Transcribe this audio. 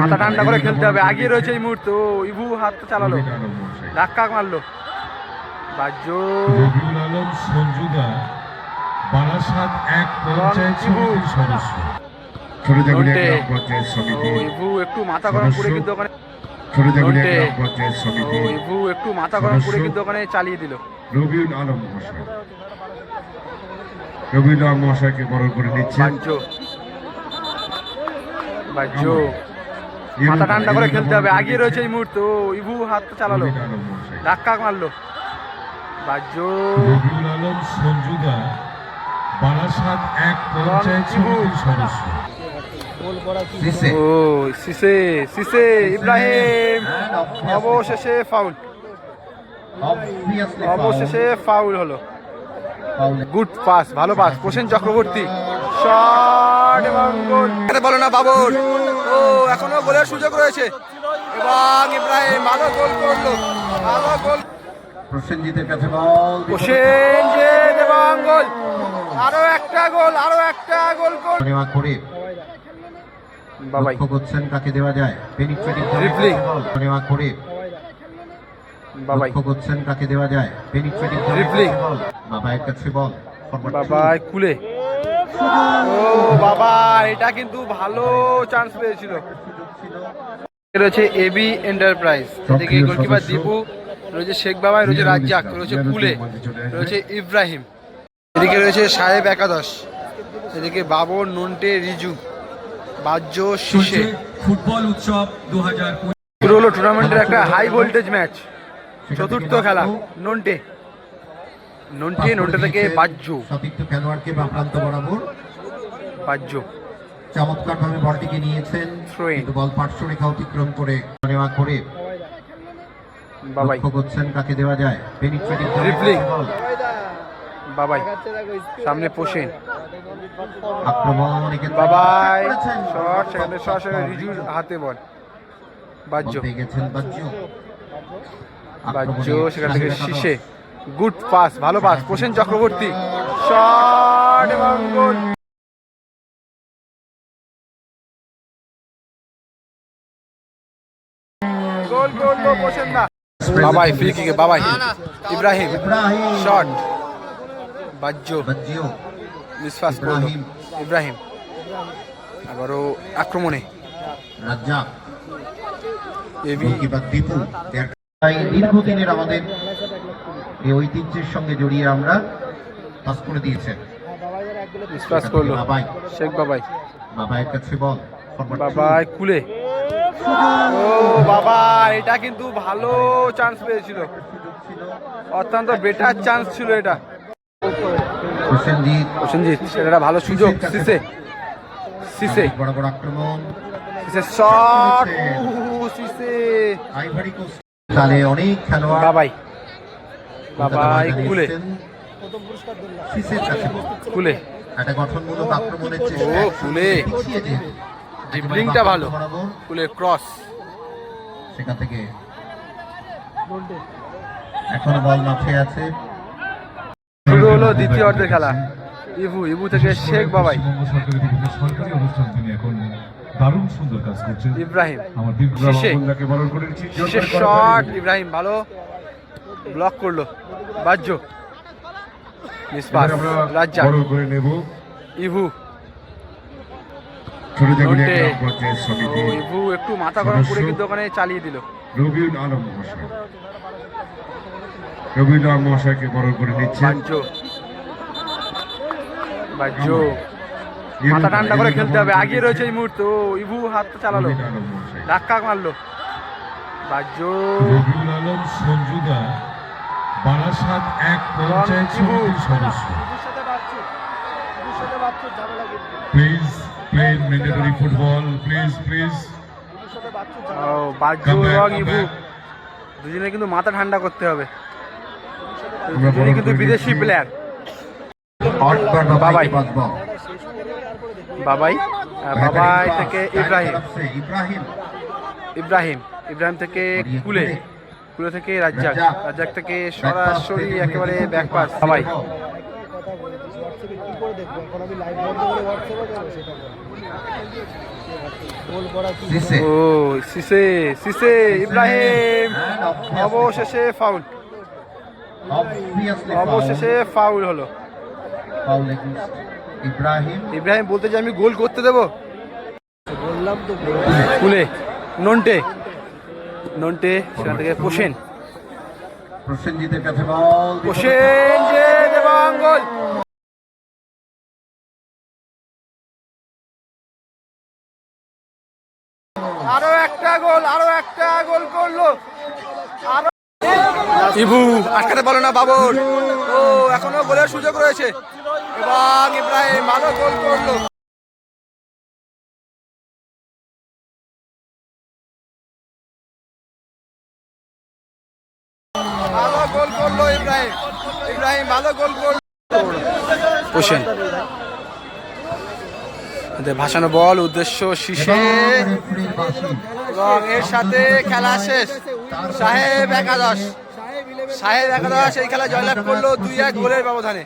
মাথা ঠান্ডা করে খেলতে হবে। আগিয়ে রয়েছে এই মুহূর্তে। ও ইভু হাত চালালো, ধাক্কা মারলো। বাজ্য রবিউল আলম সঞ্জুদা, বারাসাত ১ পঞ্চায়েত সমিতির সদস্য। ছোটজাগুলি গ্রাম পঞ্চায়েত সমিতি। ইভু একটু মাথা গরম করে কিন্তু ওখানে ছোটজাগুলি গ্রাম পঞ্চায়েত সমিতি। ইভু একটু মাথা গরম করে কিন্তু ওখানে চালিয়ে দিল। রবিউল আলম মহাশয়, রবিউল আলম মহাশয়কে বরণ করে নিচ্ছে। বাজ্য মাথা ঠান্ডা করে খেলতে হবে। আগিয়ে রয়েছে এই মুহূর্তে। ও ইভু হাত চালালো, ধাক্কা মারলো। বাজ্য রবিউল আলম সঞ্জুদা, বারাসাত ১ পঞ্চায়েত সমিতির সদস্য। ও সিসে সিসে ইব্রাহিম অবশেষে ফাউল, অবশেষে ফাউল হলো। গুড পাস, ভালো পাস, প্রসেন চক্রবর্তী শট এবং গোল। বলো না বাবর, ও এখনো গোলের সুযোগ রয়েছে এবং ইব্রাহিম ভালো গোল করলো, ভালো গোল। প্রসেনজিতের কাছে বল, প্রসেনজিৎ এবং গোল, আরো একটা গোল, আরো একটা গোল করে বাবাই লক্ষ্য করছেন কাকে দেওয়া যায়। পেনিট্রেটিং ড্রিবলিং নেওয়া করে বাবাই, লক্ষ্য করছেন কাকে দেওয়া যায়। পেনিট্রেটিং ড্রিবলিং বাবাইয়ের কাছে বল, বাবাই কুলে। ও বাবা, এটা কিন্তু ভালো চান্স পেয়েছিল। রয়েছে এবি এন্টারপ্রাইজ, এদিকে গোলকিপার দীপু, রয়েছে শেখ বাবাই, রয়েছে রাজ্জাক, রয়েছে কুলে, রয়েছে ইব্রাহিম, এদিকে রয়েছে সাহেব একাদশ, এদিকে বাবর, নন্টে, রিজু, বাজ্য, শিশে। ফুটবল উৎসব 2025 শুরু হলো টুর্নামেন্টের একটা হাই ভোল্টেজ ম্যাচ, চতুর্থ খেলা। নন্টে নন্টে নন্টে থেকে বাজ্য, সতীর্থ খেলোয়াড়কে বা প্রান্ত বরাবর বাজ্য চমৎকার ভাবে বলটিকে নিয়েছেন, কিন্তু বল পার্শ্বরেখা অতিক্রম করে নেওয়া করে বাবাই, লক্ষ্য করছেন কাকে দেওয়া যায়। পেনিট্রেটিং ড্রিবলিং বাবাই, সামনে পোষেন, আক্রমণ বাবাই শট, সেখানে সরাসরি রিজুর হাতে বল। বাজ্য পেয়ে গেছেন বাজ্য, বাজ্য সেখান থেকে শিশে, গুড পাস, ভালো পাস, প্রসেন চক্রবর্তী শট এবং গোল। গোল করলো প্রসেন দা। বাবাই ফ্রি কিকে, বাবাই ইব্রাহিম শট, বাজ্য মিসপাস করলো ইব্রাহিম, আবারও আক্রমণে রাজ্জাক, এবি গোলকিপার দীপু। তাই দীর্ঘদিনের আমাদের এই ঐতিহ্যের সঙ্গে জড়িয়ে আমরা পাস করে দিয়েছেন। মিসপাস করলো বাবাই, শেখ বাবাই, বাবাইয়ের কাছে বল, বাবাই কুলে। ও বাবা, এটা কিন্তু ভালো চান্স পেয়েছিল, অত্যন্ত বেটার চান্স ছিল এটা। প্রসেনজিৎ, প্রসেনজিৎ, সেটা ভালো সুযোগ। সিসে সিসে বড় বড় আক্রমণ, সিসে শট, সিসে আইভরি কোস্ট তালে অনেক খেলোয়াড়। বাবাই, বাবাই কুলে, সিসের কাছে বল, কুলে, একটা গঠনমূলক আক্রমণের ও চেষ্টা। কুলে, পিছিয়ে যেতে ড্রিবলিংটা ভালো, কুলে ক্রস, সেখান থেকে এখনো বল মাঠে আছে। শুরু হলো দ্বিতীয় অর্ধের খেলা। ইভু, ইভু থেকে শেখ বাবাই, সরকারি বিভিন্ন সরকারি অনুষ্ঠান তিনি এখন দারুণ সুন্দর কাজ করছেন। ইব্রাহিম আমার বিপ্লব শিশে, আমলাকে বরণ করে নিচ্ছি। শেষ শট, ইব্রাহিম ভালো ব্লক করলো। বাজ্য মিসপাস, রাজ্জাক, বরণ করে নেব ইভু, ছোটজাগুলি নন্টে। গ্রাম পঞ্চায়েত সমিতি। ও ইভু একটু মাথা গরম করে কিন্তু ওখানে চালিয়ে দিল। রবিউল আলম মহাশয়, রবিউল আলম মহাশয়কে বরণ করে নিচ্ছে। বাজ্য বাজ্য মাথা ঠান্ডা করে খেলতে হবে। আগিয়ে রয়েছে এই মুহূর্তে। ও ইভু হাত চালালো, রবিউল আলম মহাশয়, ধাক্কা মারলো। বাজ্য রবিউল আলম সঞ্জুদা, বারাসাত ১ পঞ্চায়েত সমিতির সদস্য। Please play mandatory football, please please. ও বাজ্য এবং ইভু দুজনে কিন্তু মাথা ঠান্ডা করতে হবে, দুজনে কিন্তু বিদেশি প্লেয়ার। বাবাই, বাবাই, বাবাই থেকে ইব্রাহিম, ইব্রাহিম, ইব্রাহিম থেকে কুলে, কুলে থেকে রাজ্জাক, রাজ্জাক থেকে সরাসরি একেবারে ব্যাকপাস। বাবাই সিসে ও সিসে সিসে ইব্রাহিম And অবশেষে ফাউল, obviously অবশেষে ফাউল হলো। foul against Ibrahim. ইব্রাহিম বলতে যে আমি গোল করতে দেবো, কুলে নন্টে নন্টে সেখান থেকে পোষেন, প্রসেনজিতের কাছে বল, পোষেন যে দেবাং গোল। আরো একটা গোল, আরো একটা গোল করলো, আরো ইবু আটকাতে পারলো না বাবর। ও এখনো গোলের সুযোগ রয়েছে এবং ইব্রাহিম ভালো গোল করলো। ভালো গোল করলো ইব্রাহিম, ইব্রাহিম ভালো গোল করলো। হোসেন ভাসানো বল, উদ্দেশ্য শীষে রেফারির বাঁশি। এবং এর সাথে খেলা শেষ। সাহেব একাদশ, সাহেব একাদশ এই খেলা জয়লাভ করলো 2-1 গোলের ব্যবধানে।